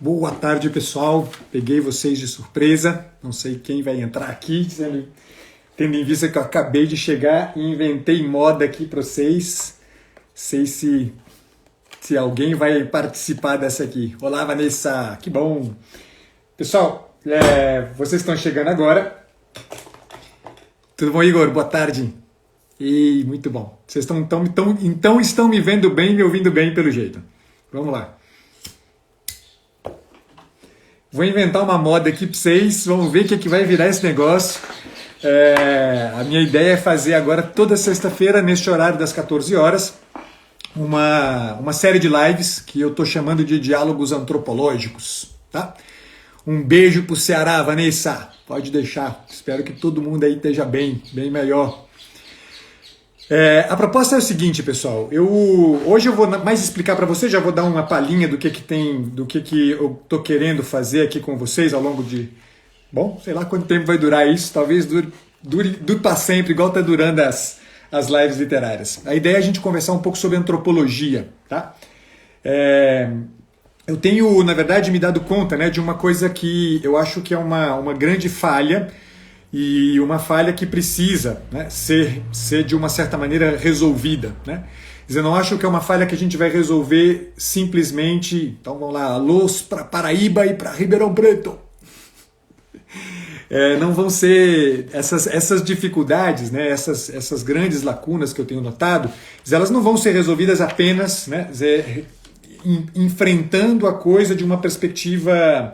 Boa tarde, pessoal. Peguei vocês de surpresa. Não sei quem vai entrar aqui, tendo em vista que eu acabei de chegar e inventei moda aqui para vocês. Sei se alguém vai participar dessa aqui. Olá, Vanessa. Que bom. Pessoal, vocês estão chegando agora. Tudo bom, Igor? Boa tarde. E muito bom. Vocês então estão me vendo bem e me ouvindo bem pelo jeito. Vamos lá. Vou inventar uma moda aqui para vocês, vamos ver o que vai virar esse negócio. A minha ideia é fazer agora, toda sexta-feira, neste horário das 14 horas, uma série de lives que eu estou chamando de diálogos antropológicos. Tá? Um beijo pro Ceará, Vanessa. Pode deixar. Espero que todo mundo aí esteja bem melhor. A proposta é o seguinte, pessoal. Hoje eu vou mais explicar para vocês, já vou dar uma palhinha do que eu tô querendo fazer aqui com vocês ao longo de... Bom, sei lá quanto tempo vai durar isso, talvez dure para sempre, igual tá durando as lives literárias. A ideia é a gente conversar um pouco sobre antropologia, tá? Eu tenho, na verdade, me dado conta, né, de uma coisa que eu acho que é uma grande falha, e uma falha que precisa, né, ser de uma certa maneira resolvida. Né? Eu não acho que é uma falha que a gente vai resolver simplesmente, então vamos lá, alôs para Paraíba e para Ribeirão Preto. Não vão ser essas dificuldades, né, essas grandes lacunas que eu tenho notado, elas não vão ser resolvidas apenas, né, enfrentando a coisa de uma perspectiva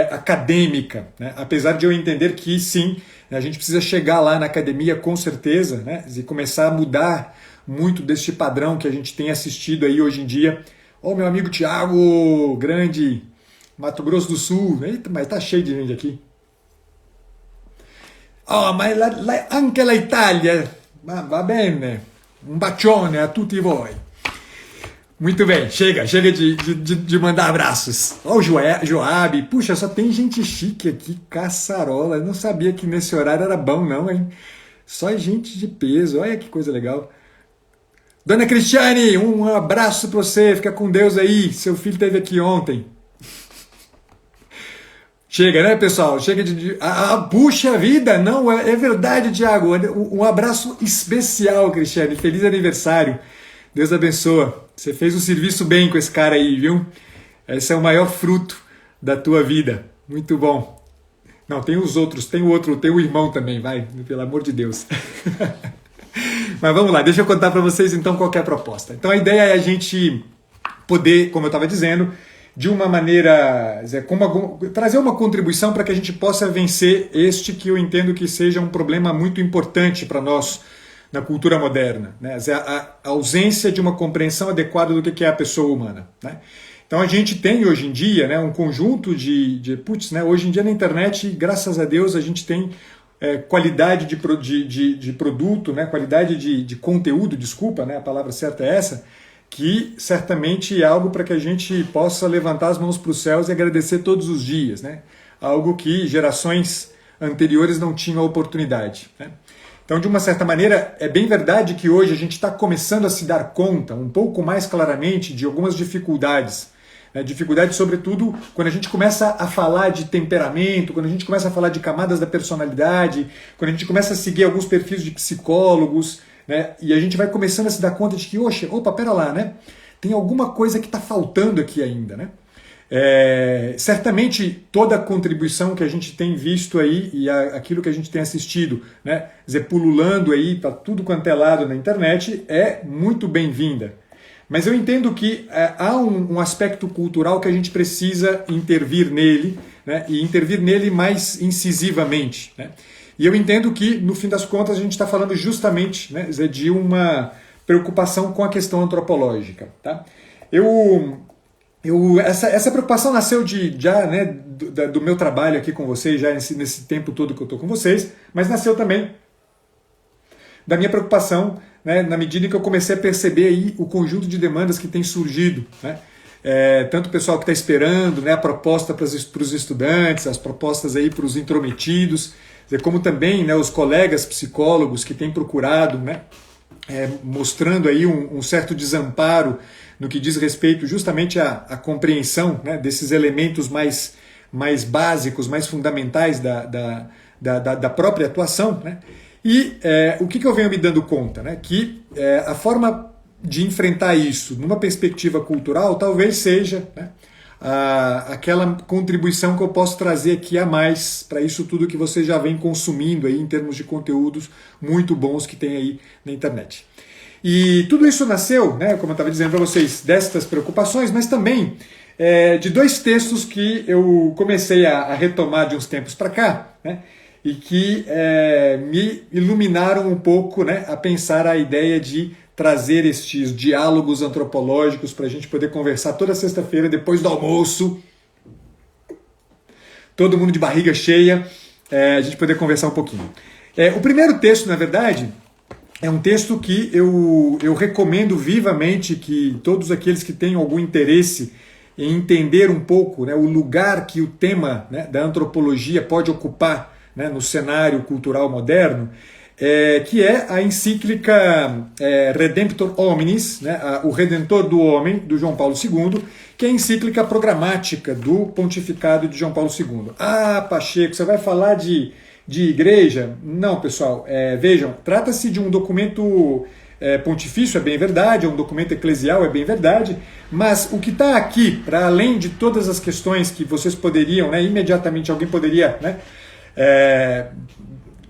acadêmica, né? Apesar de eu entender que sim, a gente precisa chegar lá na academia com certeza, né? E começar a mudar muito deste padrão que a gente tem assistido aí hoje em dia. Ô, meu amigo Thiago, grande, Mato Grosso do Sul. Eita, mas tá cheio de gente aqui. Oh, ma anche la Italia, va bene, un bacione a tutti voi. Muito bem, chega de mandar abraços. Ó, o Joab, puxa, só tem gente chique aqui, caçarola. Eu não sabia que nesse horário era bom, não, hein? Só gente de peso, olha que coisa legal. Dona Cristiane, um abraço pra você, fica com Deus aí. Seu filho esteve aqui ontem. Chega, né, pessoal? Chega puxa vida, não, é verdade, Thiago. Um abraço especial, Cristiane. Feliz aniversário. Deus abençoa. Você fez um serviço bem com esse cara aí, viu? Esse é o maior fruto da tua vida. Muito bom. Não, tem os outros, tem o irmão também, vai, pelo amor de Deus. Mas vamos lá, deixa eu contar para vocês então qual que é a proposta. Então a ideia é a gente poder, como eu estava dizendo, de uma maneira, trazer uma contribuição para que a gente possa vencer este que eu entendo que seja um problema muito importante para nós na cultura moderna, né? A ausência de uma compreensão adequada do que é a pessoa humana. Né? Então a gente tem hoje em dia, né, um conjunto né, hoje em dia na internet, graças a Deus, a gente tem qualidade de produto, né, qualidade de conteúdo, desculpa, né, a palavra certa é essa, que certamente é algo para que a gente possa levantar as mãos para os céus e agradecer todos os dias. Né? Algo que gerações anteriores não tinham a oportunidade. Né? Então, de uma certa maneira, é bem verdade que hoje a gente está começando a se dar conta, um pouco mais claramente, de algumas dificuldades. Né? Dificuldades, sobretudo, quando a gente começa a falar de temperamento, quando a gente começa a falar de camadas da personalidade, quando a gente começa a seguir alguns perfis de psicólogos, né? E a gente vai começando a se dar conta de que, opa, pera lá, né? Tem alguma coisa que está faltando aqui ainda, né? Certamente toda a contribuição que a gente tem visto aí e aquilo que a gente tem assistido, né, pululando aí para tudo quanto é lado na internet é muito bem-vinda. Mas eu entendo que há um aspecto cultural que a gente precisa intervir nele, né, e intervir nele mais incisivamente. Né? E eu entendo que, no fim das contas, a gente está falando justamente, né, de uma preocupação com a questão antropológica. Tá? Essa preocupação nasceu né, do meu trabalho aqui com vocês, já nesse tempo todo que eu estou com vocês, mas nasceu também da minha preocupação, né, na medida em que eu comecei a perceber aí o conjunto de demandas que tem surgido. Né? Tanto o pessoal que está esperando, né, a proposta para os estudantes, as propostas aí para os intrometidos, como também, né, os colegas psicólogos que têm procurado, né, mostrando aí um certo desamparo no que diz respeito justamente à compreensão, né, desses elementos mais básicos, mais fundamentais da própria atuação, né? E o que eu venho me dando conta? Né? Que a forma de enfrentar isso numa perspectiva cultural talvez seja, né, aquela contribuição que eu posso trazer aqui a mais para isso tudo que você já vem consumindo aí em termos de conteúdos muito bons que tem aí na internet. E tudo isso nasceu, né, como eu estava dizendo para vocês, destas preocupações, mas também de dois textos que eu comecei a retomar de uns tempos para cá, né, e que me iluminaram um pouco, né, a pensar a ideia de trazer estes diálogos antropológicos para a gente poder conversar toda sexta-feira, depois do almoço, todo mundo de barriga cheia, a gente poder conversar um pouquinho. O primeiro texto, na verdade, é um texto que eu recomendo vivamente que todos aqueles que tenham algum interesse em entender um pouco, né, o lugar que o tema, né, da antropologia pode ocupar, né, no cenário cultural moderno, que é a encíclica Redemptor Hominis, né, o Redentor do Homem, do João Paulo II, que é a encíclica programática do pontificado de João Paulo II. Ah, Pacheco, você vai falar de igreja? Não, pessoal, vejam, trata-se de um documento pontifício, é bem verdade, é um documento eclesial, é bem verdade, mas o que está aqui, para além de todas as questões que vocês poderiam, né, imediatamente alguém poderia, né,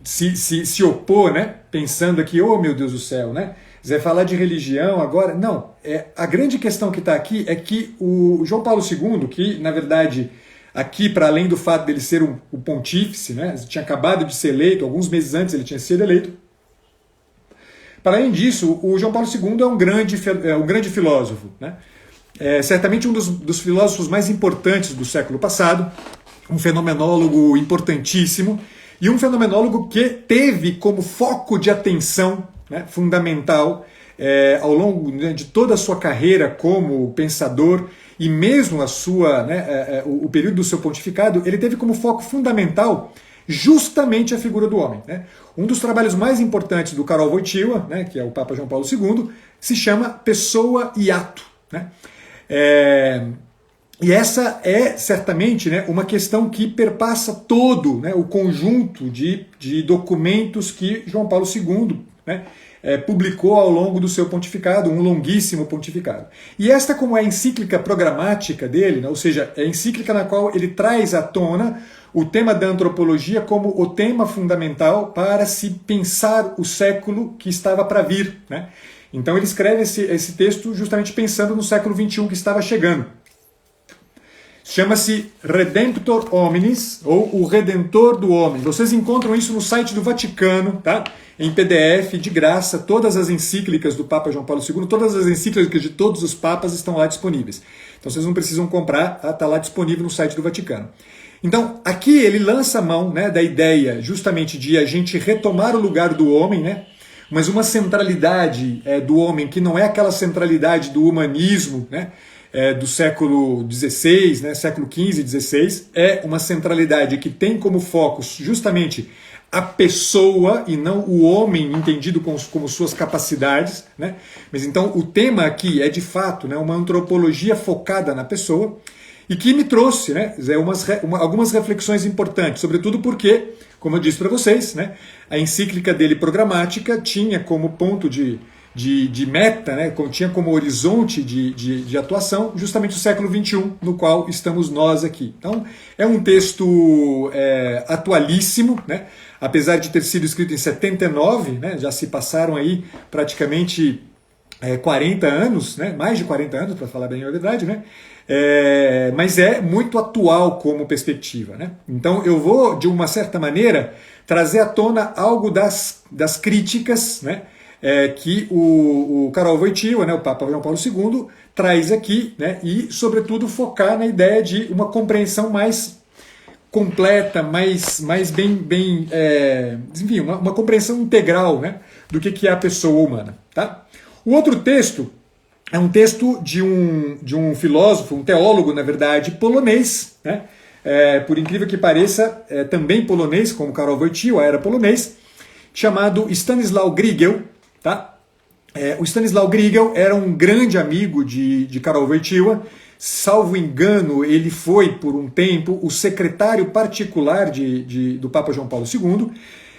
se opor, né, pensando aqui, oh meu Deus do céu, né, você vai falar de religião agora? Não, a grande questão que está aqui é que o João Paulo II, que na verdade aqui, para além do fato dele ser o pontífice, né, tinha acabado de ser eleito, alguns meses antes ele tinha sido eleito, para além disso, o João Paulo II é um grande filósofo, né, certamente um dos filósofos mais importantes do século passado, um fenomenólogo importantíssimo, e um fenomenólogo que teve como foco de atenção, né, fundamental ao longo, né, de toda a sua carreira como pensador e mesmo o período do seu pontificado, ele teve como foco fundamental justamente a figura do homem. Né? Um dos trabalhos mais importantes do Karol Wojtyła, né, que é o Papa João Paulo II, se chama Pessoa e Ato. Né? E essa é certamente, né, uma questão que perpassa todo, né, o conjunto de documentos que João Paulo II, né, publicou ao longo do seu pontificado, um longuíssimo pontificado. E esta, como é a encíclica programática dele, né, ou seja, é a encíclica na qual ele traz à tona o tema da antropologia como o tema fundamental para se pensar o século que estava para vir. Né? Então ele escreve esse texto justamente pensando no século XXI que estava chegando. Chama-se Redemptor Hominis, ou o Redentor do Homem. Vocês encontram isso no site do Vaticano, tá? Em PDF, de graça, todas as encíclicas do Papa João Paulo II, todas as encíclicas de todos os papas estão lá disponíveis. Então vocês não precisam comprar, está lá disponível no site do Vaticano. Então, aqui ele lança a mão, né, da ideia justamente de a gente retomar o lugar do homem, né? Mas uma centralidade do homem que não é aquela centralidade do humanismo, né? Do século XVI, né, século XV e XVI, é uma centralidade que tem como foco justamente a pessoa e não o homem entendido como suas capacidades. Né? Mas então o tema aqui é de fato, né, uma antropologia focada na pessoa e que me trouxe, né, algumas reflexões importantes, sobretudo porque, como eu disse para vocês, né, a encíclica dele programática tinha como ponto de meta, né, tinha como horizonte de atuação justamente o século XXI, no qual estamos nós aqui. Então, é um texto atualíssimo, né, apesar de ter sido escrito em 79, né, já se passaram aí praticamente 40 anos, né, mais de 40 anos, para falar bem a verdade, né, mas é muito atual como perspectiva. Né? Então, eu vou, de uma certa maneira, trazer à tona algo das críticas, né, que o Karol Wojtyła, né, o Papa João Paulo II, traz aqui, né, e, sobretudo, focar na ideia de uma compreensão mais completa, mais bem enfim, uma compreensão integral, né, do que é a pessoa humana. Tá? O outro texto é um texto de um filósofo, um teólogo, na verdade, polonês, né, por incrível que pareça, também polonês, como Karol Wojtyła era polonês, chamado Stanisław Grigel. Tá? O Stanisław Grigel era um grande amigo de Karol Wojtyła. Salvo engano, ele foi, por um tempo, o secretário particular do Papa João Paulo II.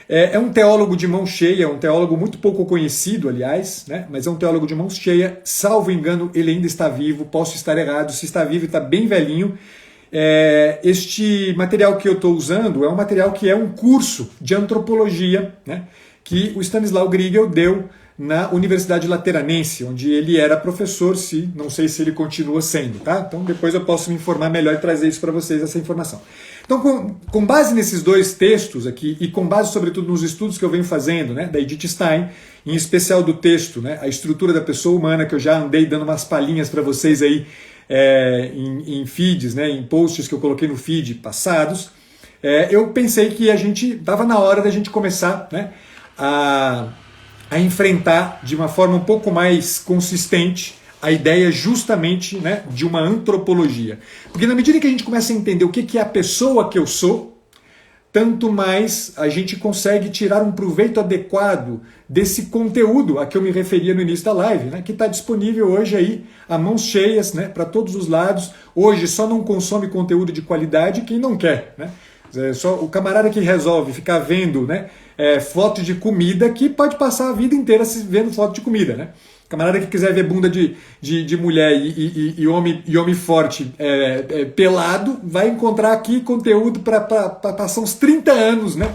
É um teólogo de mão cheia, um teólogo muito pouco conhecido, aliás, né? Mas é um teólogo de mão cheia. Salvo engano, ele ainda está vivo, posso estar errado. Se está vivo, está bem velhinho. Este material que eu estou usando é um material que é um curso de antropologia, né? Que o Stanisław Grigel deu na Universidade Lateranense, onde ele era professor, não sei se ele continua sendo, tá? Então depois eu posso me informar melhor e trazer isso para vocês, essa informação. Então, com base nesses dois textos aqui, e com base sobretudo nos estudos que eu venho fazendo, né, da Edith Stein, em especial do texto, né, A Estrutura da Pessoa Humana, que eu já andei dando umas palhinhas para vocês aí em feeds, né, em posts que eu coloquei no feed passados, eu pensei que estava na hora da gente começar, né, a enfrentar de uma forma um pouco mais consistente a ideia justamente, né, de uma antropologia. Porque na medida que a gente começa a entender o que é a pessoa que eu sou, tanto mais a gente consegue tirar um proveito adequado desse conteúdo a que eu me referia no início da live, né, que está disponível hoje aí a mãos cheias, né, para todos os lados. Hoje só não consome conteúdo de qualidade quem não quer, né? Só o camarada que resolve ficar vendo, né, foto de comida, que pode passar a vida inteira vendo foto de comida, né? Camarada que quiser ver bunda de mulher e homem forte pelado, vai encontrar aqui conteúdo para passar uns 30 anos, né,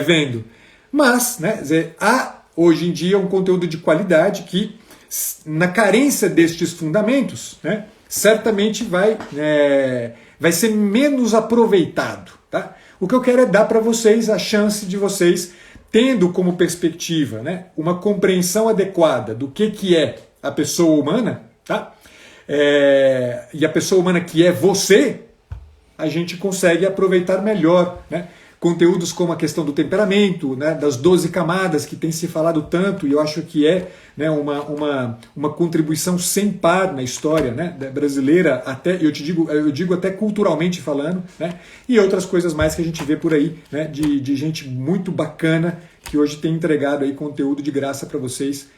vendo. Mas, né, há hoje em dia um conteúdo de qualidade que, na carência destes fundamentos, né, certamente vai ser menos aproveitado. Tá? O que eu quero é dar para vocês a chance de vocês, tendo como perspectiva, né, uma compreensão adequada do que é a pessoa humana, tá? E a pessoa humana que é você, a gente consegue aproveitar melhor, né, conteúdos como a questão do temperamento, né, das 12 camadas que tem se falado tanto, e eu acho que né, uma contribuição sem par na história, né, brasileira, até eu digo até culturalmente falando, né, e outras coisas mais que a gente vê por aí, né, de gente muito bacana que hoje tem entregado aí conteúdo de graça para vocês,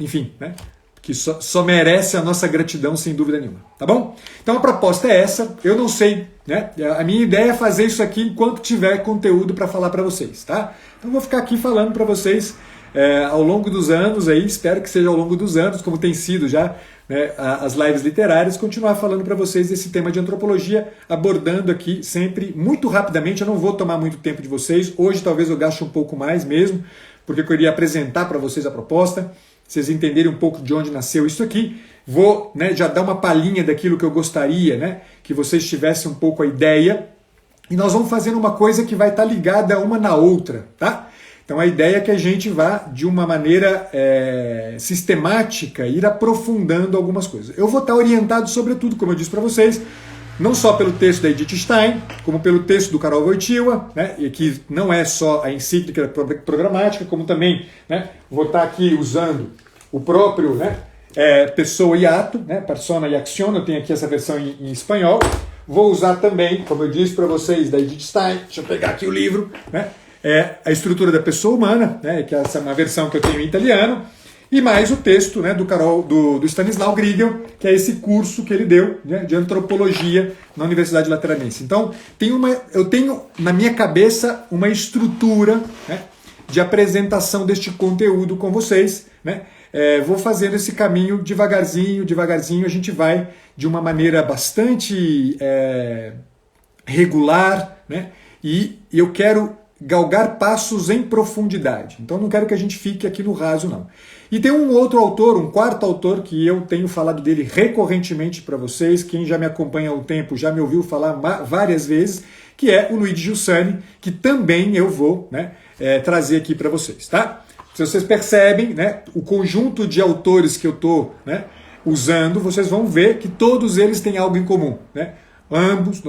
enfim, né, que só merece a nossa gratidão, sem dúvida nenhuma, tá bom? Então a proposta é essa, eu não sei, né? A minha ideia é fazer isso aqui enquanto tiver conteúdo para falar para vocês, tá? Então eu vou ficar aqui falando para vocês ao longo dos anos, aí, espero que seja ao longo dos anos, como tem sido já, né, as lives literárias, continuar falando para vocês desse tema de antropologia, abordando aqui sempre, muito rapidamente, eu não vou tomar muito tempo de vocês, hoje talvez eu gaste um pouco mais mesmo, porque eu queria apresentar para vocês a proposta, vocês entenderem um pouco de onde nasceu isso aqui. Vou, né, já dar uma palhinha daquilo que eu gostaria, né, que vocês tivessem um pouco a ideia. E nós vamos fazendo uma coisa que vai estar ligada uma na outra, tá? Então a ideia é que a gente vá, de uma maneira sistemática, ir aprofundando algumas coisas. Eu vou estar orientado, sobretudo, como eu disse para vocês, não só pelo texto da Edith Stein, como pelo texto do Karol Wojtyła, né, e que não é só a encíclica programática, como também, né, vou estar aqui usando o próprio, né, Pessoa e Ato, né, Persona e Action, eu tenho aqui essa versão em espanhol. Vou usar também, como eu disse para vocês, da Edith Stein, deixa eu pegar aqui o livro, né, A Estrutura da Pessoa Humana, né, que essa é uma versão que eu tenho em italiano, e mais o texto, né, do Stanisław Grigel, que é esse curso que ele deu, né, de antropologia na Universidade Lateranense. Então, eu tenho na minha cabeça uma estrutura, né, de apresentação deste conteúdo com vocês. Né? Vou fazendo esse caminho devagarzinho, a gente vai de uma maneira bastante regular, né? E eu quero galgar passos em profundidade. Então não quero que a gente fique aqui no raso, não. E tem um outro autor, um quarto autor, que eu tenho falado dele recorrentemente para vocês, quem já me acompanha há um tempo já me ouviu falar várias vezes, que é o Luigi Giussani, que também eu vou, né, trazer aqui para vocês, tá? Se vocês percebem, né, o conjunto de autores que eu estou, né, usando, vocês vão ver que todos eles têm algo em comum, né?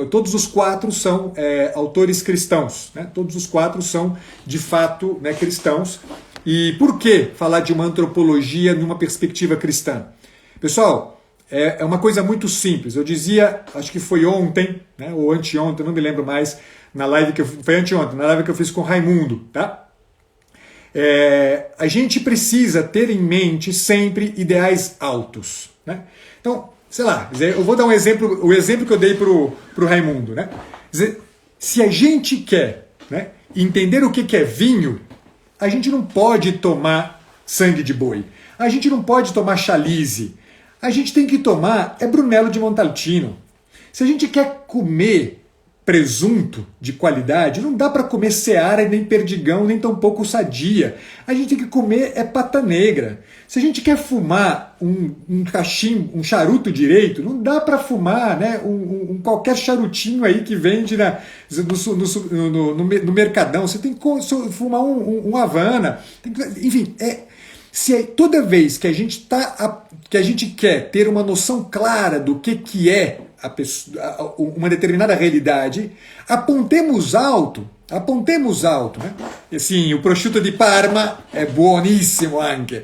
Todos os quatro são autores cristãos, né? Todos os quatro são, de fato, né, cristãos. E por que falar de uma antropologia numa perspectiva cristã? Pessoal, é uma coisa muito simples. Eu dizia, acho que foi ontem, né, ou anteontem, não me lembro mais, foi anteontem, na live que eu fiz com o Raimundo, tá? A gente precisa ter em mente sempre ideais altos, né? Então, sei lá, eu vou dar um exemplo, o exemplo que eu dei pro Raimundo, né? Se a gente quer, né, entender o que é vinho, a gente não pode tomar sangue de boi, a gente não pode tomar chalice, a gente tem que tomar Brunello de Montalcino. Se a gente quer comer presunto de qualidade, não dá para comer Seara, nem Perdigão, nem tampouco Sadia. A gente tem que comer Pata Negra. Se a gente quer fumar um cachimbo, um charuto direito, não dá para fumar, né, qualquer charutinho aí que vende no Mercadão. Você tem que fumar um Havana. Enfim, toda vez que a gente quer ter uma noção clara do que é uma determinada realidade, apontemos alto, né? Sim, o prosciutto di Parma é buonissimo anche.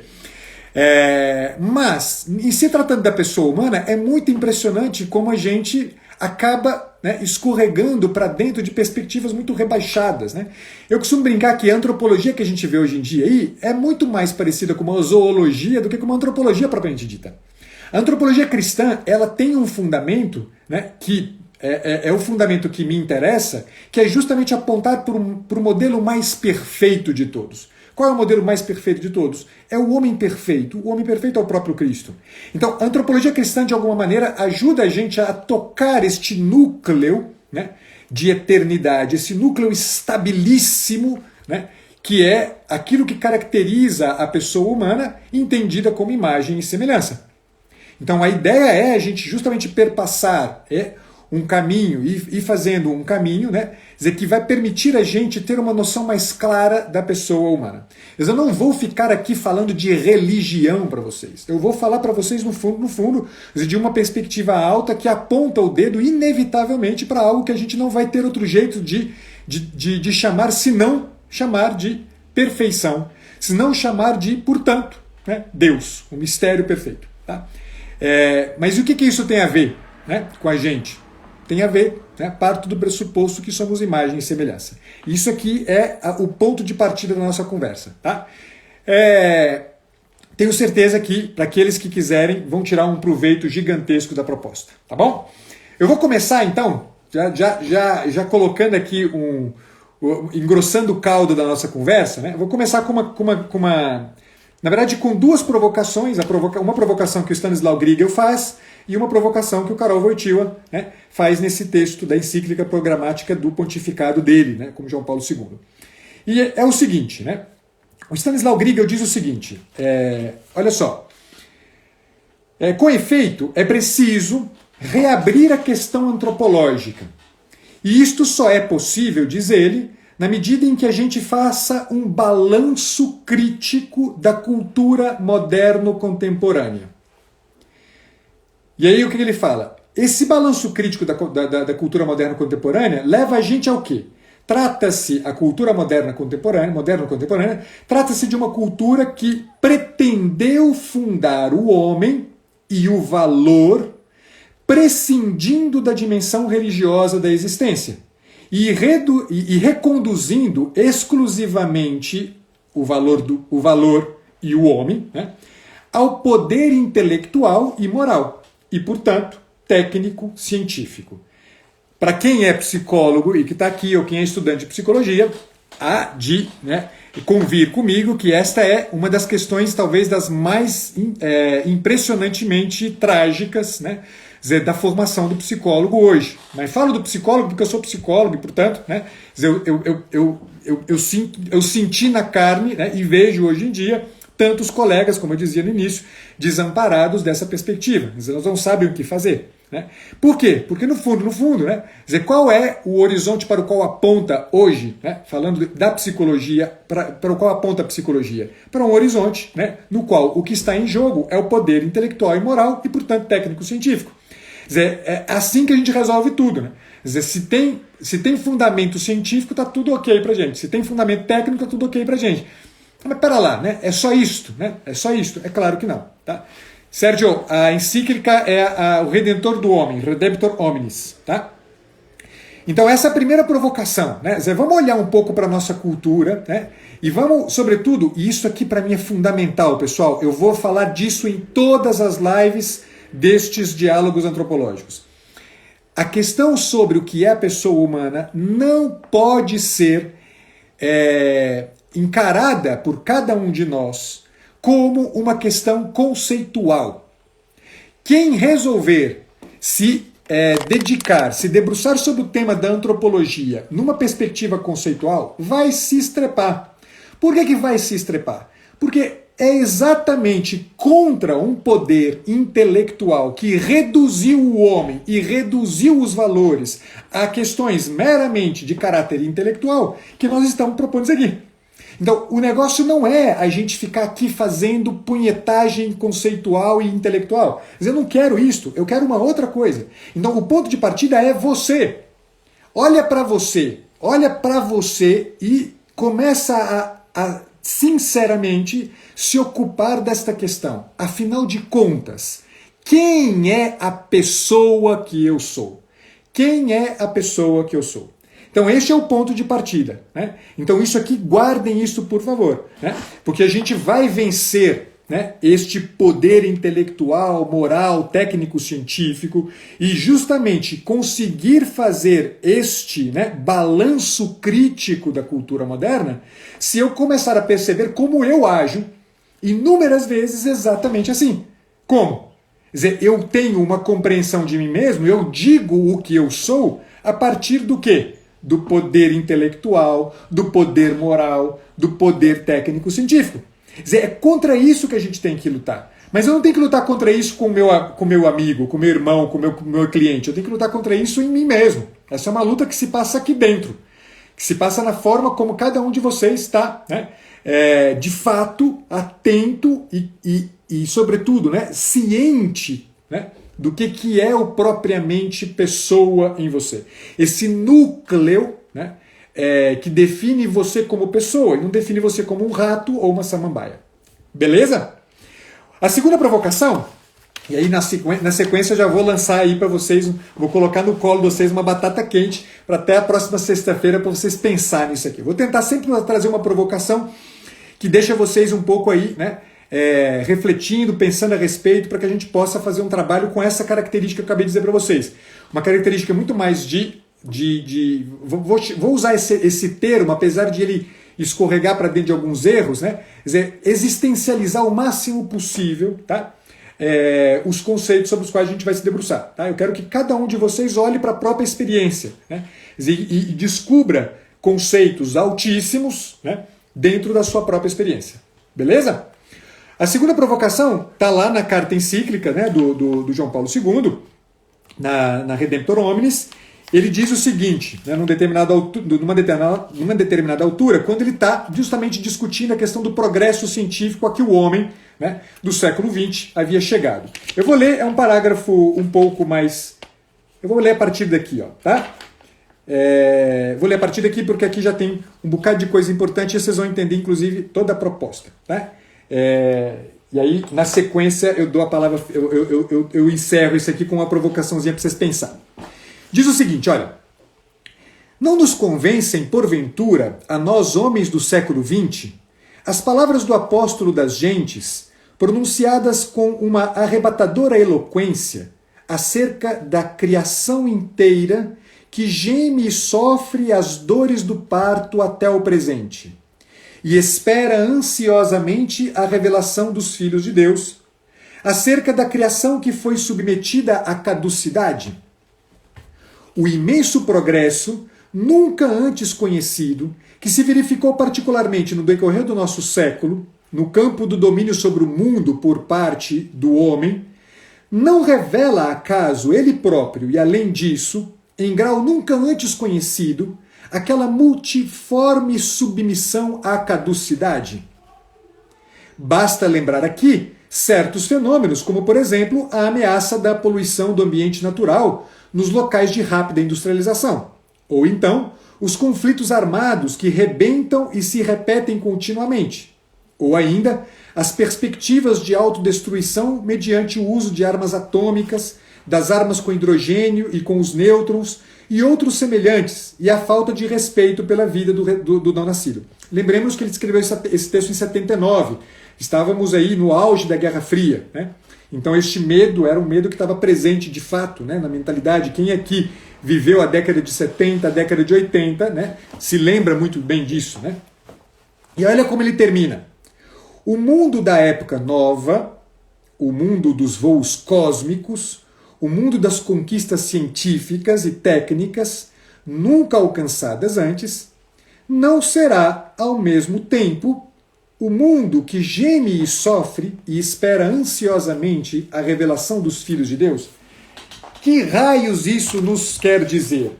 Mas, em se tratando da pessoa humana, é muito impressionante como a gente acaba, né, escorregando para dentro de perspectivas muito rebaixadas, né? Eu costumo brincar que a antropologia que a gente vê hoje em dia aí é muito mais parecida com uma zoologia do que com uma antropologia propriamente dita. A antropologia cristã, ela tem um fundamento, né, que é o fundamento que me interessa, que é justamente apontar para o modelo mais perfeito de todos. Qual é o modelo mais perfeito de todos? É o homem perfeito. O homem perfeito é o próprio Cristo. Então, a antropologia cristã, de alguma maneira, ajuda a gente a tocar este núcleo, né, de eternidade, esse núcleo estabilíssimo, né, que é aquilo que caracteriza a pessoa humana, entendida como imagem e semelhança. Então a ideia é a gente justamente perpassar um caminho e fazendo um caminho, né, dizer, que vai permitir a gente ter uma noção mais clara da pessoa humana. Mas eu não vou ficar aqui falando de religião para vocês. Eu vou falar para vocês, no fundo, de uma perspectiva alta que aponta o dedo inevitavelmente para algo que a gente não vai ter outro jeito de chamar, se não chamar de perfeição, se não chamar de, portanto, né, Deus, o mistério perfeito. Tá? Mas o que isso tem a ver, né, com a gente? Tem a ver, né, parto do pressuposto que somos imagem e semelhança. Isso aqui é o ponto de partida da nossa conversa. Tá? Tenho certeza que, para aqueles que quiserem, vão tirar um proveito gigantesco da proposta. Tá bom? Eu vou começar, então, já colocando aqui engrossando o caldo da nossa conversa, né? Vou começar com uma na verdade, com duas provocações, uma provocação que o Stanislaw Griegel faz e uma provocação que o Karol Wojtyła, né, faz nesse texto da encíclica programática do pontificado dele, né, como João Paulo II. E é o seguinte, né, o Stanislaw Griegel diz o seguinte, olha só, com efeito, é preciso reabrir a questão antropológica. E isto só é possível, diz ele, na medida em que a gente faça um balanço crítico da cultura moderno-contemporânea. E aí o que ele fala? Esse balanço crítico da cultura moderno-contemporânea leva a gente ao quê? Trata-se, a cultura moderno-contemporânea, trata-se de uma cultura que pretendeu fundar o homem e o valor prescindindo da dimensão religiosa da existência. E reconduzindo exclusivamente o valor e o homem, né, ao poder intelectual e moral, e, portanto, técnico-científico. Para quem é psicólogo e que está aqui, ou quem é estudante de psicologia, há de, né, convir comigo que esta é uma das questões, talvez, das mais impressionantemente trágicas, né, da formação do psicólogo hoje. Mas falo do psicólogo porque eu sou psicólogo e, portanto, né, eu senti na carne, né, e vejo hoje em dia tantos colegas, como eu dizia no início, desamparados dessa perspectiva. Eles não sabem o que fazer. Né? Por quê? Porque no fundo, né, qual é o horizonte para o qual aponta hoje, né, falando da psicologia, para o qual aponta a psicologia? Para um horizonte, né, no qual o que está em jogo é o poder intelectual e moral e, portanto, técnico-científico. É assim que a gente resolve tudo. Né? Se tem fundamento científico, está tudo ok para a gente. Se tem fundamento técnico, está tudo ok para a gente. Mas pera lá, né? É só isto? Né? É só isto? É claro que não. Tá? Sérgio, a encíclica é o Redentor do Homem, Redemptor Hominis. Tá? Então essa é a primeira provocação, né? Vamos olhar um pouco para a nossa cultura, né? E vamos, sobretudo, e isso aqui para mim é fundamental, pessoal, eu vou falar disso em todas as lives destes diálogos antropológicos. A questão sobre o que é a pessoa humana não pode ser encarada por cada um de nós como uma questão conceitual. Quem resolver se dedicar, se debruçar sobre o tema da antropologia numa perspectiva conceitual, vai se estrepar. Por que vai se estrepar? Porque é exatamente contra um poder intelectual que reduziu o homem e reduziu os valores a questões meramente de caráter intelectual que nós estamos propondo isso aqui. Então, o negócio não é a gente ficar aqui fazendo punhetagem conceitual e intelectual. Mas eu não quero isto, eu quero uma outra coisa. Então, o ponto de partida é você. Olha para você e começa a sinceramente se ocupar desta questão. Afinal de contas, quem é a pessoa que eu sou? Quem é a pessoa que eu sou? Então este é o ponto de partida, né? Então isso aqui, guardem isso por favor, né? Porque a gente vai vencer, né, este poder intelectual, moral, técnico-científico e justamente conseguir fazer este, né, balanço crítico da cultura moderna se eu começar a perceber como eu ajo inúmeras vezes exatamente assim. Como? Quer dizer, eu tenho uma compreensão de mim mesmo, eu digo o que eu sou a partir do quê? Do poder intelectual, do poder moral, do poder técnico-científico. Quer dizer, é contra isso que a gente tem que lutar. Mas eu não tenho que lutar contra isso com o meu amigo, com o meu irmão, com o meu cliente. Eu tenho que lutar contra isso em mim mesmo. Essa é uma luta que se passa aqui dentro. Que se passa na forma como cada um de vocês está, né, de fato, atento e sobretudo, né, ciente, né, do que é o propriamente pessoa em você. Esse núcleo, né, que define você como pessoa e não define você como um rato ou uma samambaia. Beleza? A segunda provocação, e aí na sequência eu já vou lançar aí para vocês, vou colocar no colo de vocês uma batata quente para até a próxima sexta-feira para vocês pensarem nisso aqui. Vou tentar sempre trazer uma provocação que deixa vocês um pouco aí, né, refletindo, pensando a respeito, para que a gente possa fazer um trabalho com essa característica que eu acabei de dizer para vocês. Uma característica muito mais vou usar esse termo, apesar de ele escorregar para dentro de alguns erros, né? Quer dizer, existencializar o máximo possível, tá? Os conceitos sobre os quais a gente vai se debruçar. Tá? Eu quero que cada um de vocês olhe para a própria experiência, né? E descubra conceitos altíssimos, né, dentro da sua própria experiência. Beleza? A segunda provocação está lá na carta encíclica, né, do João Paulo II, na Redemptor Hominis. Ele diz o seguinte, né, numa determinada altura, quando ele está justamente discutindo a questão do progresso científico a que o homem, né, do século XX havia chegado. Eu vou ler, é um parágrafo um pouco mais... Eu vou ler a partir daqui, ó, tá? Vou ler a partir daqui porque aqui já tem um bocado de coisa importante e vocês vão entender, inclusive, toda a proposta, tá? E aí, na sequência, eu dou a palavra, eu encerro isso aqui com uma provocaçãozinha para vocês pensarem. Diz o seguinte, olha, não nos convencem, porventura, a nós homens do século XX, as palavras do apóstolo das gentes, pronunciadas com uma arrebatadora eloquência, acerca da criação inteira que geme e sofre as dores do parto até o presente, e espera ansiosamente a revelação dos filhos de Deus, acerca da criação que foi submetida à caducidade. O imenso progresso, nunca antes conhecido, que se verificou particularmente no decorrer do nosso século, no campo do domínio sobre o mundo por parte do homem, não revela acaso ele próprio e, além disso, em grau nunca antes conhecido, aquela multiforme submissão à caducidade? Basta lembrar aqui certos fenômenos, como, por exemplo, a ameaça da poluição do ambiente natural nos locais de rápida industrialização, ou então os conflitos armados que rebentam e se repetem continuamente, ou ainda as perspectivas de autodestruição mediante o uso de armas atômicas, das armas com hidrogênio e com os nêutrons e outros semelhantes, e a falta de respeito pela vida do não nascido. Lembremos que ele escreveu esse texto em 79. Estávamos aí no auge da Guerra Fria, né? Então este medo era um medo que estava presente de fato, né, na mentalidade. Quem aqui viveu a década de 70, a década de 80, né, se lembra muito bem disso, né? E olha como ele termina. O mundo da época nova, o mundo dos voos cósmicos, o mundo das conquistas científicas e técnicas, nunca alcançadas antes, não será, ao mesmo tempo, o mundo que geme e sofre e espera ansiosamente a revelação dos filhos de Deus? Que raios isso nos quer dizer?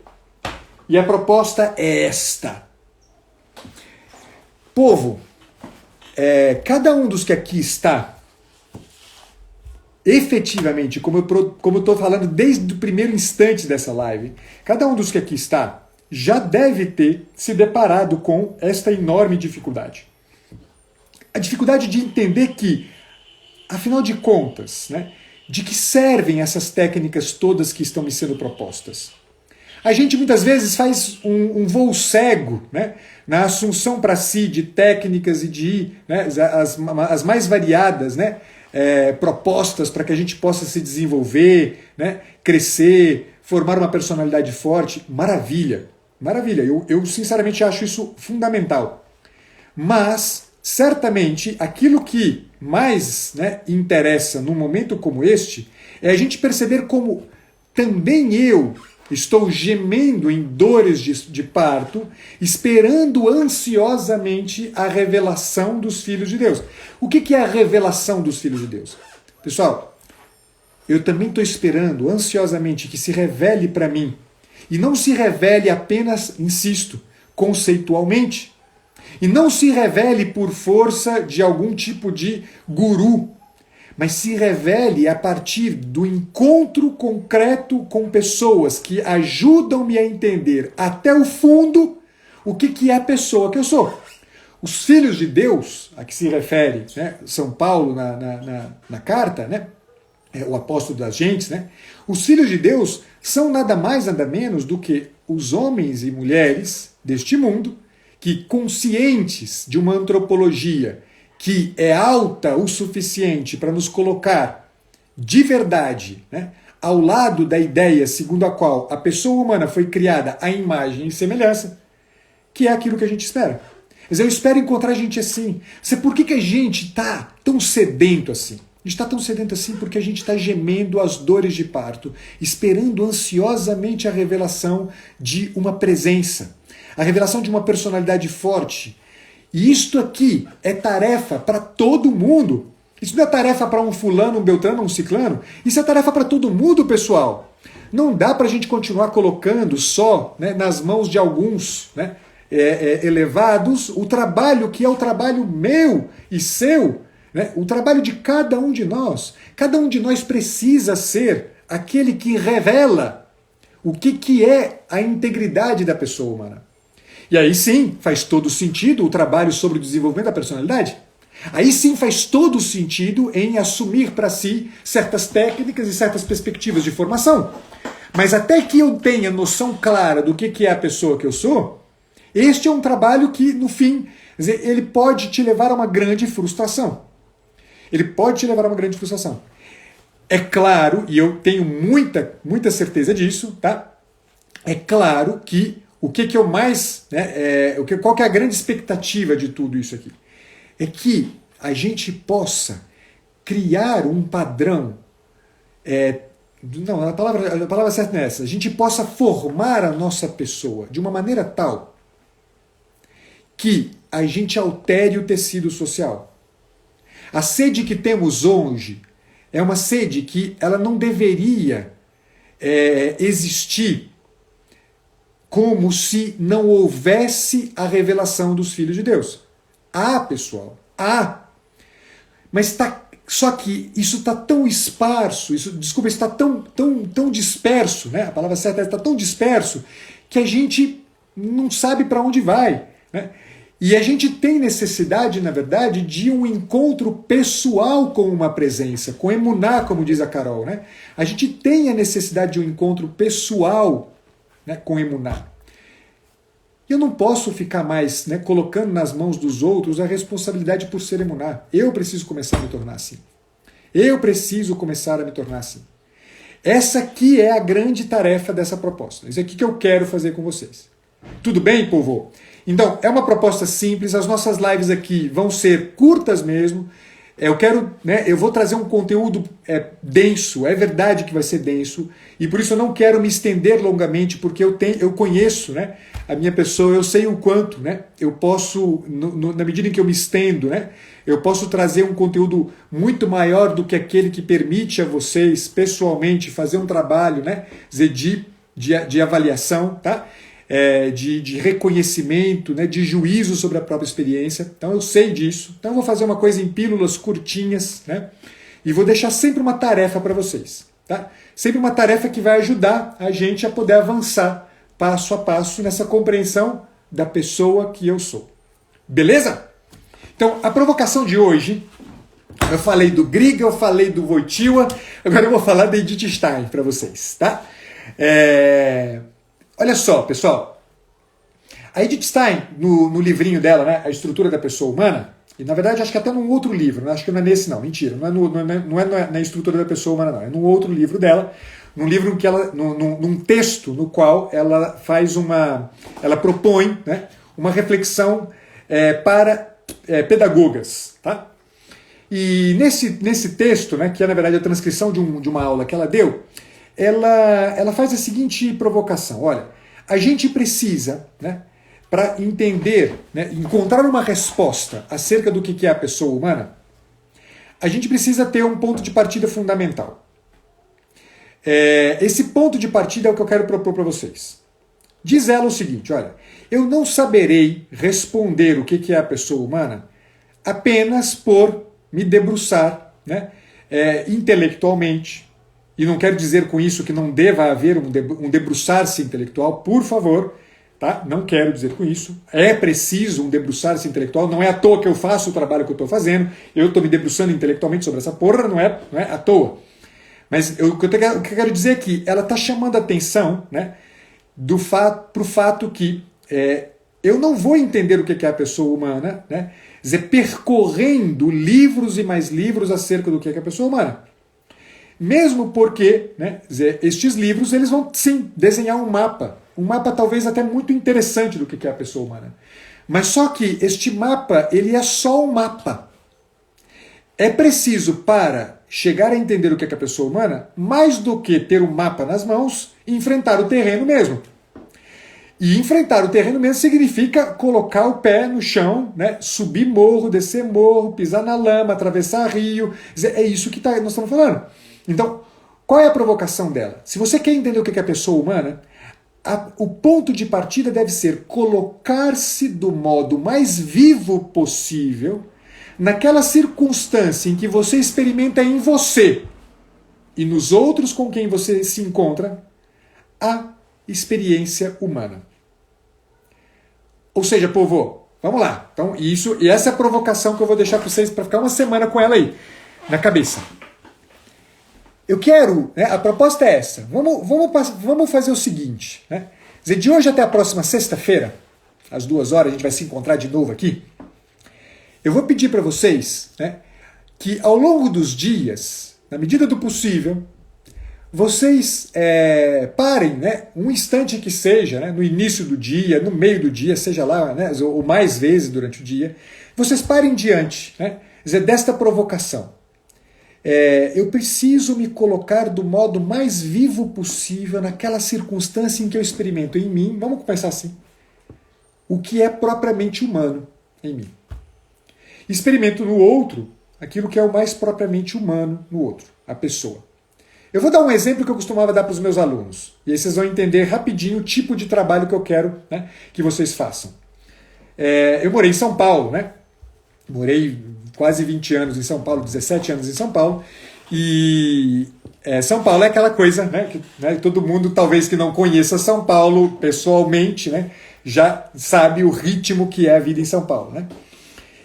E a proposta é esta. Povo, cada um dos que aqui está, efetivamente, como eu estou falando desde o primeiro instante dessa live, cada um dos que aqui está já deve ter se deparado com esta enorme dificuldade. A dificuldade de entender que, afinal de contas, né, de que servem essas técnicas todas que estão me sendo propostas. A gente muitas vezes faz um voo cego, né, na assunção para si de técnicas e de, né, as mais variadas, né, propostas para que a gente possa se desenvolver, né, crescer, formar uma personalidade forte. Maravilha, maravilha. Eu sinceramente acho isso fundamental. Mas certamente, aquilo que mais, né, interessa num momento como este é a gente perceber como também eu estou gemendo em dores de parto, esperando ansiosamente a revelação dos filhos de Deus. O que é a revelação dos filhos de Deus? Pessoal, eu também estou esperando ansiosamente que se revele para mim. E não se revele apenas, insisto, conceitualmente. E não se revele por força de algum tipo de guru, mas se revele a partir do encontro concreto com pessoas que ajudam-me a entender até o fundo o que é a pessoa que eu sou. Os filhos de Deus, a que se refere, né, São Paulo na carta, né, o apóstolo das gentes, né, os filhos de Deus são nada mais, nada menos do que os homens e mulheres deste mundo que, conscientes de uma antropologia que é alta o suficiente para nos colocar de verdade, né, ao lado da ideia segundo a qual a pessoa humana foi criada à imagem e semelhança, que é aquilo que a gente espera. Mas eu espero encontrar gente assim. Por que a gente está tão sedento assim? A gente está tão sedento assim porque a gente está gemendo as dores de parto, esperando ansiosamente a revelação de uma presença, a revelação de uma personalidade forte. E isto aqui é tarefa para todo mundo. Isso não é tarefa para um fulano, um beltrano, um ciclano. Isso é tarefa para todo mundo, pessoal. Não dá para a gente continuar colocando só, né, nas mãos de alguns, né, elevados o trabalho que é o trabalho meu e seu, né, o trabalho de cada um de nós. Cada um de nós precisa ser aquele que revela o que é a integridade da pessoa humana. E aí sim faz todo sentido o trabalho sobre o desenvolvimento da personalidade. Aí sim faz todo sentido em assumir para si certas técnicas e certas perspectivas de formação. Mas até que eu tenha noção clara do que é a pessoa que eu sou, este é um trabalho que, no fim, quer dizer, ele pode te levar a uma grande frustração. Ele pode te levar a uma grande frustração. É claro, e eu tenho muita certeza disso, tá? É claro que o que eu mais, né, qual que é a grande expectativa de tudo isso aqui? É que a gente possa criar um padrão, não, a palavra certa é essa, a gente possa formar a nossa pessoa de uma maneira tal que a gente altere o tecido social. A sede que temos hoje é uma sede que ela não deveria existir como se não houvesse a revelação dos filhos de Deus. Pessoal, mas só que isso está tão esparso, isso está tão disperso, né? A palavra certa está tão disperso que a gente não sabe para onde vai, né? E a gente tem necessidade, na verdade, de um encontro pessoal com uma presença, com emuná, como diz a Carol, né? A gente tem a necessidade de um encontro pessoal, né, com emuná. Eu não posso ficar mais, né, colocando nas mãos dos outros a responsabilidade por ser emuná. Eu preciso começar a me tornar assim. Eu preciso começar a me tornar assim. Essa aqui é a grande tarefa dessa proposta. Isso aqui que eu quero fazer com vocês. Tudo bem, povo? Então, é uma proposta simples, as nossas lives aqui vão ser curtas mesmo. Eu vou trazer um conteúdo denso, é verdade que vai ser denso, e por isso eu não quero me estender longamente, porque eu conheço, né, a minha pessoa, eu sei o quanto, né, eu posso, na medida em que eu me estendo, né, eu posso trazer um conteúdo muito maior do que aquele que permite a vocês, pessoalmente, fazer um trabalho, né, de avaliação, tá? De reconhecimento, né, de juízo sobre a própria experiência. Então eu sei disso. Então eu vou fazer uma coisa em pílulas curtinhas, né, e vou deixar sempre uma tarefa para vocês. Tá? Sempre uma tarefa que vai ajudar a gente a poder avançar passo a passo nessa compreensão da pessoa que eu sou. Beleza? Então a provocação de hoje, eu falei do Grieg, eu falei do Wojtyła, agora eu vou falar da Edith Stein para vocês. Tá? Olha só, pessoal, a Edith Stein, no livrinho dela, né, A Estrutura da Pessoa Humana, e na verdade acho que até num outro livro, acho que não é nesse não, mentira, não é na Estrutura da Pessoa Humana não, é num outro livro dela, num livro que ela, num texto no qual ela faz ela propõe, né, uma reflexão para pedagogas, tá? E nesse texto, né, que é na verdade a transcrição de uma aula que ela deu, ela faz a seguinte provocação: olha, a gente precisa, né, para entender, né, encontrar uma resposta acerca do que é a pessoa humana, a gente precisa ter um ponto de partida fundamental. Esse ponto de partida é o que eu quero propor para vocês. Diz ela o seguinte: olha, eu não saberei responder o que é a pessoa humana apenas por me debruçar, né, intelectualmente. E não quero dizer com isso que não deva haver um debruçar-se intelectual, por favor, tá? Não quero dizer com isso. É preciso um debruçar-se intelectual, não é à toa que eu faço o trabalho que eu estou fazendo, eu estou me debruçando intelectualmente sobre essa porra, não é à toa. Mas o que eu quero dizer é que ela está chamando a atenção, né, para o fato que eu não vou entender o que é a pessoa humana, né, percorrendo livros e mais livros acerca do que é a pessoa humana. Mesmo porque, né, estes livros eles vão, sim, desenhar um mapa talvez até muito interessante do que é a pessoa humana. Mas só que este mapa, ele é só um mapa. É preciso, para chegar a entender o que é a pessoa humana, mais do que ter um mapa nas mãos, enfrentar o terreno mesmo. E enfrentar o terreno mesmo significa colocar o pé no chão, né, subir morro, descer morro, pisar na lama, atravessar rio. É isso que nós estamos falando. Então, qual é a provocação dela? Se você quer entender o que é a pessoa humana, o ponto de partida deve ser colocar-se do modo mais vivo possível naquela circunstância em que você experimenta em você e nos outros com quem você se encontra a experiência humana. Ou seja, povo, vamos lá. Então, e essa é a provocação que eu vou deixar para vocês para ficar uma semana com ela aí na cabeça. Eu quero, né, a proposta é essa. Vamos fazer o seguinte, né? Quer dizer, de hoje até a próxima sexta-feira, às 2 horas, a gente vai se encontrar de novo aqui. Eu vou pedir para vocês, né, que ao longo dos dias, na medida do possível, vocês parem, né, um instante que seja, né, no início do dia, no meio do dia, seja lá, né, ou mais vezes durante o dia, vocês parem diante, né, quer dizer, desta provocação. Eu preciso me colocar do modo mais vivo possível naquela circunstância em que eu experimento em mim, vamos pensar assim, o que é propriamente humano em mim. Experimento no outro aquilo que é o mais propriamente humano no outro, a pessoa. Eu vou dar um exemplo que eu costumava dar para os meus alunos, e aí vocês vão entender rapidinho o tipo de trabalho que eu quero, né, que vocês façam. Eu morei em São Paulo, né? Morei quase 20 anos em São Paulo, 17 anos em São Paulo, e São Paulo é aquela coisa, né, que, né, todo mundo talvez que não conheça São Paulo pessoalmente, né, já sabe o ritmo que é a vida em São Paulo, né?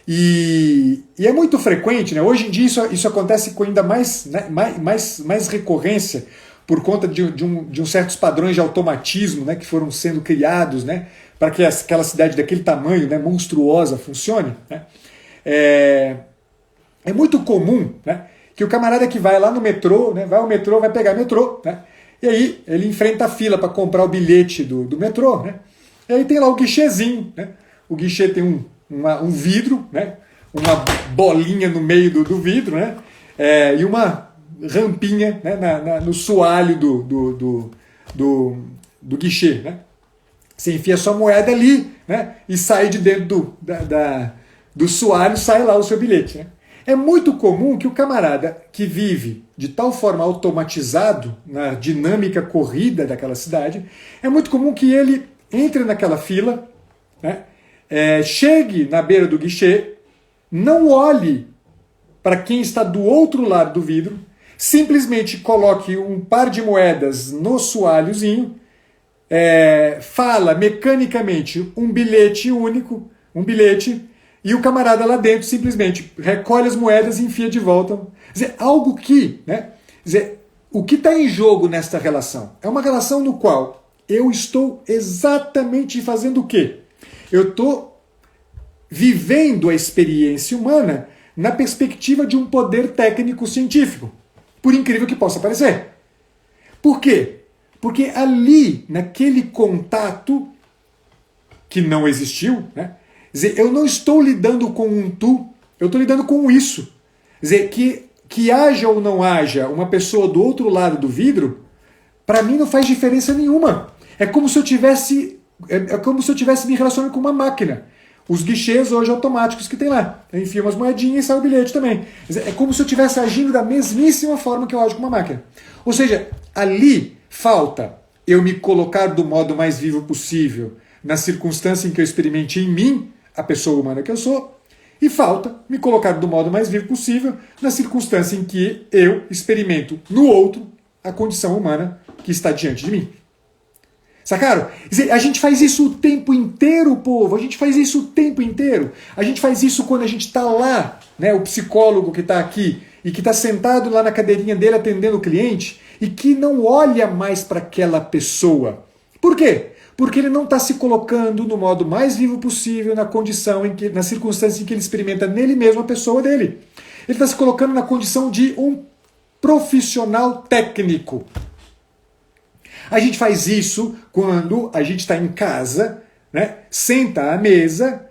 E é muito frequente, né? Hoje em dia isso acontece com ainda mais, né, mais recorrência por conta de um certos padrões de automatismo, né, que foram sendo criados, né, para que aquela cidade daquele tamanho, né, monstruosa, funcione. Né? É muito comum, né, que o camarada que vai lá no metrô, né, vai ao metrô, vai pegar metrô, né, e aí ele enfrenta a fila para comprar o bilhete do metrô, né, e aí tem lá o guichezinho, né, o guichê tem um vidro, né, uma bolinha no meio do vidro, né, e uma rampinha, né, no soalho do guichê, né. Você enfia sua moeda ali, né, e sai de dentro do soalho, sai lá o seu bilhete. Né? É muito comum que o camarada que vive de tal forma automatizado na dinâmica corrida daquela cidade, é muito comum que ele entre naquela fila, né, chegue na beira do guichê, não olhe para quem está do outro lado do vidro, simplesmente coloque um par de moedas no soalhozinho, fala mecanicamente um bilhete único, e o camarada lá dentro simplesmente recolhe as moedas e enfia de volta. Quer dizer, algo que, né? Quer dizer, o que está em jogo nesta relação? É uma relação no qual eu estou exatamente fazendo o quê? Eu estou vivendo a experiência humana na perspectiva de um poder técnico-científico, por incrível que possa parecer. Por quê? Porque ali, naquele contato que não existiu, né? Quer dizer, eu não estou lidando com um tu, eu estou lidando com um isso. Quer dizer, que haja ou não haja uma pessoa do outro lado do vidro, para mim não faz diferença nenhuma. É como se eu tivesse me relacionando com uma máquina. Os guichês hoje automáticos que tem lá. Eu enfio umas moedinhas e sai o bilhete também. Quer dizer, é como se eu estivesse agindo da mesmíssima forma que eu ajo com uma máquina. Ou seja, ali falta eu me colocar do modo mais vivo possível na circunstância em que eu experimente em mim a pessoa humana que eu sou, e falta me colocar do modo mais vivo possível na circunstância em que eu experimento no outro a condição humana que está diante de mim. Sacaram? A gente faz isso o tempo inteiro, povo. A gente faz isso o tempo inteiro. A gente faz isso quando a gente está lá, né, o psicólogo que está aqui e que está sentado lá na cadeirinha dele atendendo o cliente e que não olha mais para aquela pessoa. Por quê? Porque ele não está se colocando no modo mais vivo possível na condição na circunstância em que ele experimenta nele mesmo a pessoa dele. Ele está se colocando na condição de um profissional técnico. A gente faz isso quando a gente está em casa, né, senta à mesa,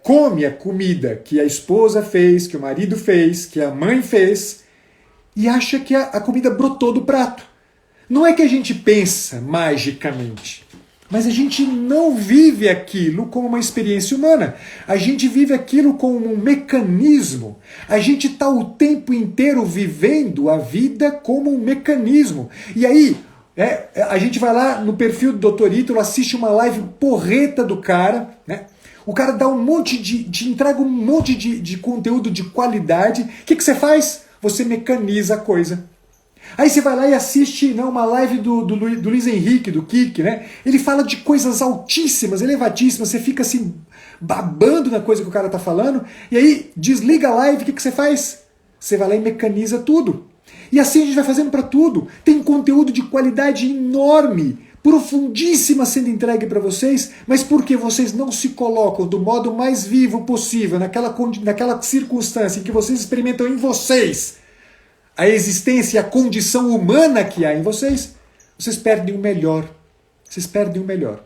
come a comida que a esposa fez, que o marido fez, que a mãe fez, e acha que a comida brotou do prato. Não é que a gente pensa magicamente, mas a gente não vive aquilo como uma experiência humana. A gente vive aquilo como um mecanismo. A gente está o tempo inteiro vivendo a vida como um mecanismo. E aí, a gente vai lá no perfil do Dr. Ítalo, assiste uma live porreta do cara, né? O cara dá um monte entrega um monte de conteúdo de qualidade. O que você faz? Você mecaniza a coisa. Aí você vai lá e assiste, né, uma live do Luiz Henrique, do Kik, né? Ele fala de coisas altíssimas, elevadíssimas, você fica assim, babando na coisa que o cara tá falando, e aí desliga a live, o que você faz? Você vai lá e mecaniza tudo. E assim a gente vai fazendo para tudo. Tem conteúdo de qualidade enorme, profundíssima sendo entregue para vocês, mas porque vocês não se colocam do modo mais vivo possível, naquela circunstância em que vocês experimentam em vocês a existência e a condição humana que há em vocês, vocês perdem o melhor. Vocês perdem o melhor.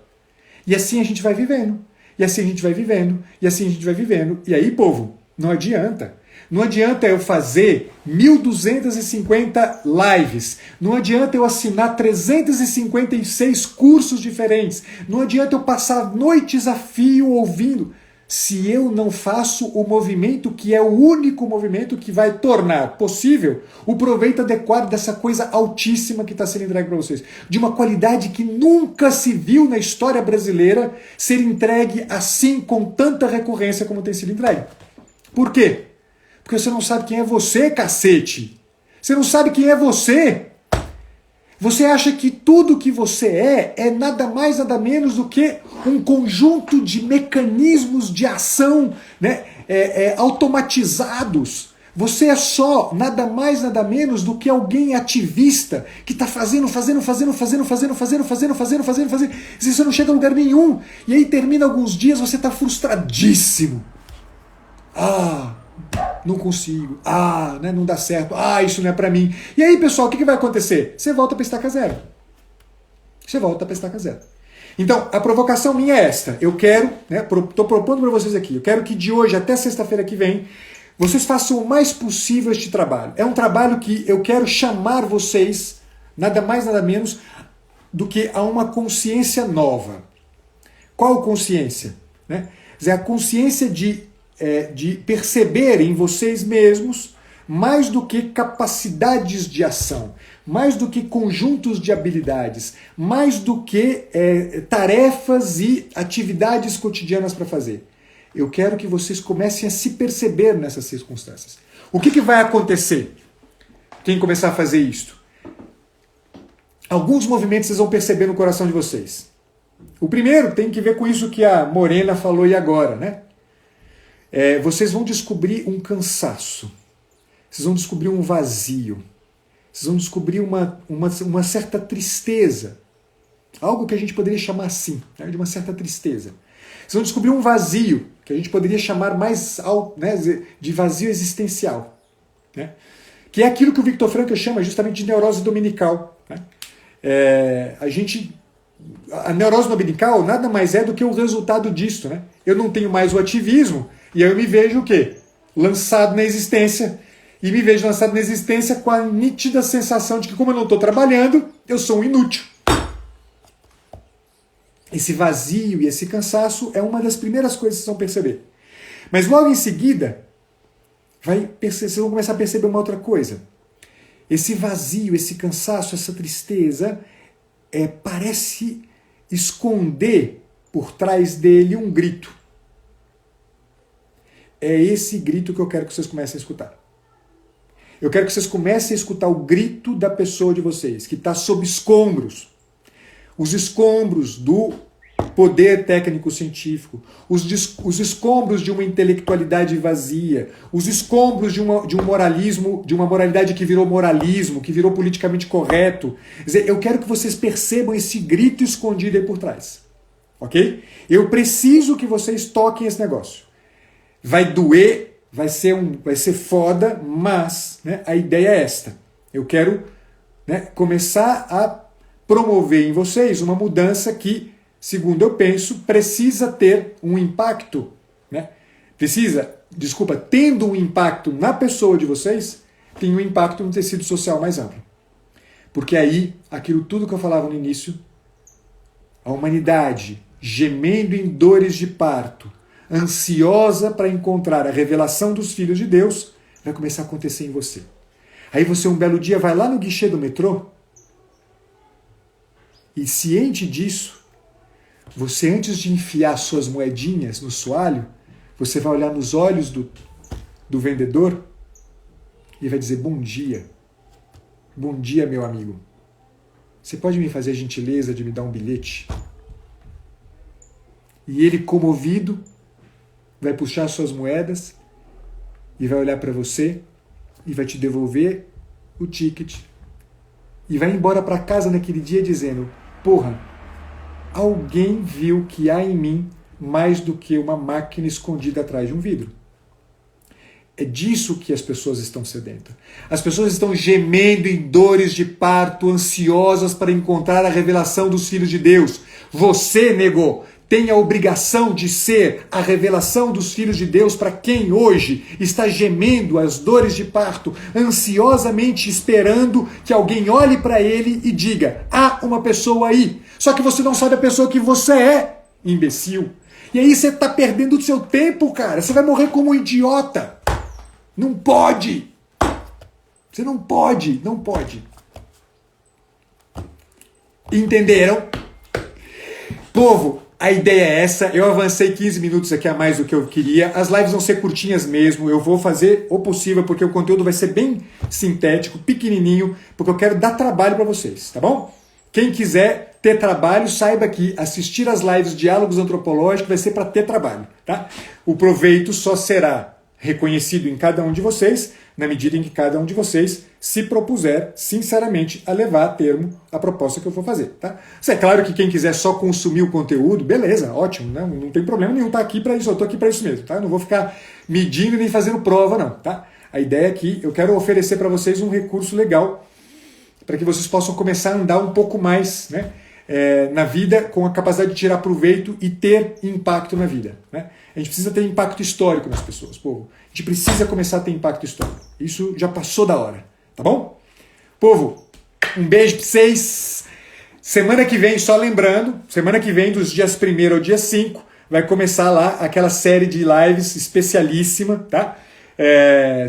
E assim a gente vai vivendo. E assim a gente vai vivendo. E assim a gente vai vivendo. E aí, povo, não adianta. Não adianta eu fazer 1.250 lives. Não adianta eu assinar 356 cursos diferentes. Não adianta eu passar noites a fio ouvindo. Se eu não faço o movimento que é o único movimento que vai tornar possível o proveito adequado dessa coisa altíssima que está sendo entregue para vocês. De uma qualidade que nunca se viu na história brasileira ser entregue assim, com tanta recorrência como tem sido entregue. Por quê? Porque você não sabe quem é você, cacete. Você não sabe quem é você. Você acha que tudo que você é nada mais, nada menos do que um conjunto de mecanismos de ação, né, automatizados. Você é só nada mais, nada menos do que alguém ativista que está fazendo. E você não chega a lugar nenhum. E aí termina alguns dias, você está frustradíssimo. Não consigo. Né, não dá certo. Isso não é pra mim. E aí, pessoal, o que vai acontecer? Você volta pra estaca zero. Então, a provocação minha é esta. Eu quero, tô propondo para vocês aqui, eu quero que de hoje até sexta-feira que vem, vocês façam o mais possível este trabalho. É um trabalho que eu quero chamar vocês, nada mais, nada menos, do que a uma consciência nova. Qual consciência? É a consciência de perceber em vocês mesmos mais do que capacidades de ação, mais do que conjuntos de habilidades, mais do que tarefas e atividades cotidianas para fazer. Eu quero que vocês comecem a se perceber nessas circunstâncias. O que vai acontecer? Quem começar a fazer isto? Alguns movimentos vocês vão perceber no coração de vocês. O primeiro tem que ver com isso que a Morena falou e agora, né? Vocês vão descobrir um cansaço, vocês vão descobrir um vazio, vocês vão descobrir uma certa tristeza, algo que a gente poderia chamar assim, né, de uma certa tristeza. Vocês vão descobrir um vazio, que a gente poderia chamar mais de vazio existencial, né, que é aquilo que o Viktor Frankl chama justamente de neurose dominical. Né? A neurose dominical nada mais é do que o resultado disso. Né? Eu não tenho mais o ativismo, e aí eu me vejo o quê? Lançado na existência. E me vejo lançado na existência com a nítida sensação de que, como eu não estou trabalhando, eu sou um inútil. Esse vazio e esse cansaço é uma das primeiras coisas que vocês vão perceber. Mas logo em seguida, vocês vão começar a perceber uma outra coisa. Esse vazio, esse cansaço, essa tristeza, parece esconder por trás dele um grito. É esse grito que eu quero que vocês comecem a escutar. Eu quero que vocês comecem a escutar o grito da pessoa de vocês, que está sob escombros. Os escombros do poder técnico-científico, os escombros de uma intelectualidade vazia, os escombros de um moralismo, de uma moralidade que virou moralismo, que virou politicamente correto. Quer dizer, eu quero que vocês percebam esse grito escondido aí por trás. Ok? Eu preciso que vocês toquem esse negócio. Vai doer, vai ser foda, mas a ideia é esta. Eu quero começar a promover em vocês uma mudança que, segundo eu penso, precisa ter um impacto, tendo um impacto na pessoa de vocês, tem um impacto no tecido social mais amplo. Porque aí, aquilo tudo que eu falava no início, a humanidade gemendo em dores de parto, ansiosa para encontrar a revelação dos filhos de Deus, vai começar a acontecer em você. Aí você um belo dia vai lá no guichê do metrô e, ciente disso, você, antes de enfiar suas moedinhas no soalho, você vai olhar nos olhos do vendedor e vai dizer: bom dia, meu amigo. Você pode me fazer a gentileza de me dar um bilhete? E ele, comovido, vai puxar suas moedas e vai olhar para você e vai te devolver o ticket e vai embora para casa naquele dia dizendo: porra, alguém viu que há em mim mais do que uma máquina escondida atrás de um vidro. É disso que as pessoas estão sedentas. As pessoas estão gemendo em dores de parto, ansiosas para encontrar a revelação dos filhos de Deus. Você, nego, tem a obrigação de ser a revelação dos filhos de Deus para quem hoje está gemendo as dores de parto, ansiosamente esperando que alguém olhe para ele e diga: há uma pessoa aí. Só que você não sabe a pessoa que você é, imbecil. E aí você está perdendo o seu tempo, cara. Você vai morrer como um idiota. Não pode. Você não pode. Entenderam? Povo, A ideia é essa, eu avancei 15 minutos aqui a mais do que eu queria, as lives vão ser curtinhas mesmo, eu vou fazer o possível porque o conteúdo vai ser bem sintético, pequenininho, porque eu quero dar trabalho para vocês, tá bom? Quem quiser ter trabalho, saiba que assistir as lives Diálogos Antropológicos vai ser para ter trabalho, tá? O proveito só será reconhecido em cada um de vocês, na medida em que cada um de vocês se propuser, sinceramente, a levar a termo a proposta que eu vou fazer, tá? É claro que quem quiser só consumir o conteúdo, beleza, ótimo, né? Não tem problema nenhum, tá aqui para isso, eu tô aqui para isso mesmo, tá? Não vou ficar medindo nem fazendo prova, não, tá? A ideia é que eu quero oferecer para vocês um recurso legal para que vocês possam começar a andar um pouco mais, né? Na vida, com a capacidade de tirar proveito e ter impacto na vida, né? A gente precisa ter impacto histórico nas pessoas, povo. A gente precisa começar a ter impacto histórico. Isso já passou da hora, tá bom? Povo, um beijo pra vocês. Semana que vem, só lembrando, semana que vem, dos dias 1º ao dia 5, vai começar lá aquela série de lives especialíssima, tá?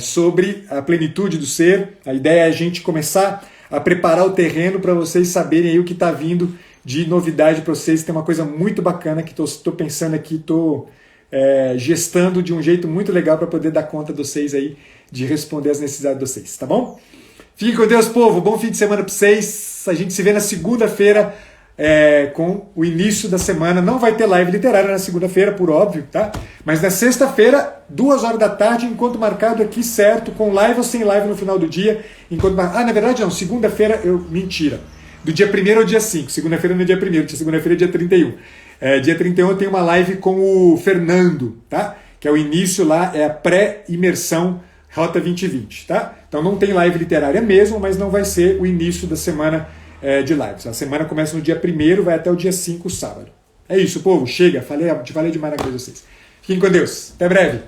Sobre a plenitude do ser. A ideia é a gente começar a preparar o terreno para vocês saberem aí o que está vindo de novidade para vocês. Tem uma coisa muito bacana que estou pensando aqui, estou gestando de um jeito muito legal para poder dar conta de vocês aí, de responder às necessidades de vocês, tá bom? Fiquem com Deus, povo. Bom fim de semana para vocês. A gente se vê na segunda-feira com o início da semana. Não vai ter live literária na segunda-feira, por óbvio, tá? Mas na sexta-feira, 2 horas da tarde, encontro marcado aqui, certo? Com live ou sem live no final do dia. Na verdade não, segunda-feira, mentira. Do dia 1º ao dia 5. Segunda-feira não é dia 1º, segunda-feira é dia 31. Dia 31 eu tenho uma live com o Fernando, tá? Que é o início lá, é a pré-imersão Rota 2020, tá? Então não tem live literária mesmo, mas não vai ser o início da semana de lives. A semana começa no dia 1º, vai até o dia 5, sábado. É isso, povo. Chega. Te falei demais na coisa de vocês. Fiquem com Deus. Até breve.